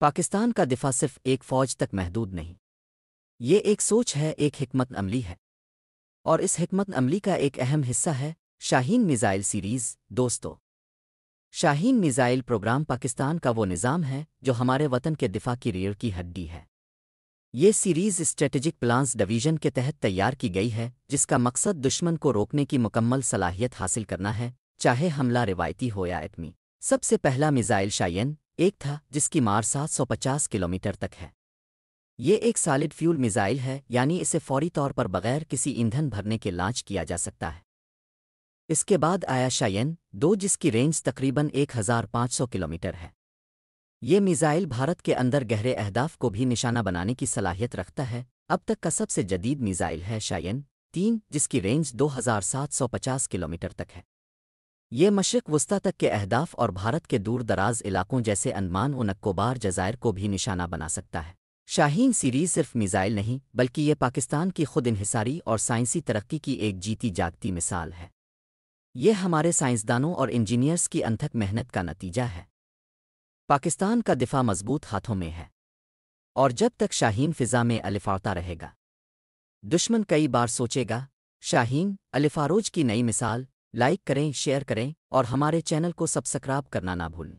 پاکستان کا دفاع صرف ایک فوج تک محدود نہیں، یہ ایک سوچ ہے، ایک حکمت عملی ہے، اور اس حکمت عملی کا ایک اہم حصہ ہے شاہین میزائل سیریز۔ دوستو، شاہین میزائل پروگرام پاکستان کا وہ نظام ہے جو ہمارے وطن کے دفاع کی ریڑھ کی ہڈی ہے۔ یہ سیریز اسٹریٹجک پلانز ڈویژن کے تحت تیار کی گئی ہے، جس کا مقصد دشمن کو روکنے کی مکمل صلاحیت حاصل کرنا ہے، چاہے حملہ روایتی ہو یا ایٹمی۔ سب سے پہلا میزائل شاہین ایک تھا، جس کی مار 750 کلومیٹر تک ہے۔ یہ ایک سالڈ فیول میزائل ہے، یعنی اسے فوری طور پر بغیر کسی ایندھن بھرنے کے لانچ کیا جا سکتا ہے۔ اس کے بعد آیا شاہین دو، جس کی رینج تقریباً 1500 کلومیٹر ہے۔ یہ میزائل بھارت کے اندر گہرے اہداف کو بھی نشانہ بنانے کی صلاحیت رکھتا ہے۔ اب تک کا سب سے جدید میزائل ہے شاہین 3، جس کی رینج 2750 کلومیٹر تک ہے۔ یہ مشرق وسطی تک کے اہداف اور بھارت کے دور دراز علاقوں جیسے انڈمان و نکوبار جزائر کو بھی نشانہ بنا سکتا ہے۔ شاہین سیریز صرف میزائل نہیں، بلکہ یہ پاکستان کی خود انحصاری اور سائنسی ترقی کی ایک جیتی جاگتی مثال ہے۔ یہ ہمارے سائنسدانوں اور انجینئرز کی انتھک محنت کا نتیجہ ہے۔ پاکستان کا دفاع مضبوط ہاتھوں میں ہے، اور جب تک شاہین فضا میں الفاڑتا رہے گا، دشمن کئی بار سوچے گا۔ شاہین الفاروج کی نئی مثال، لائک کریں، شیئر کریں، اور ہمارے چینل کو سبسکرائب کرنا نہ بھولیں۔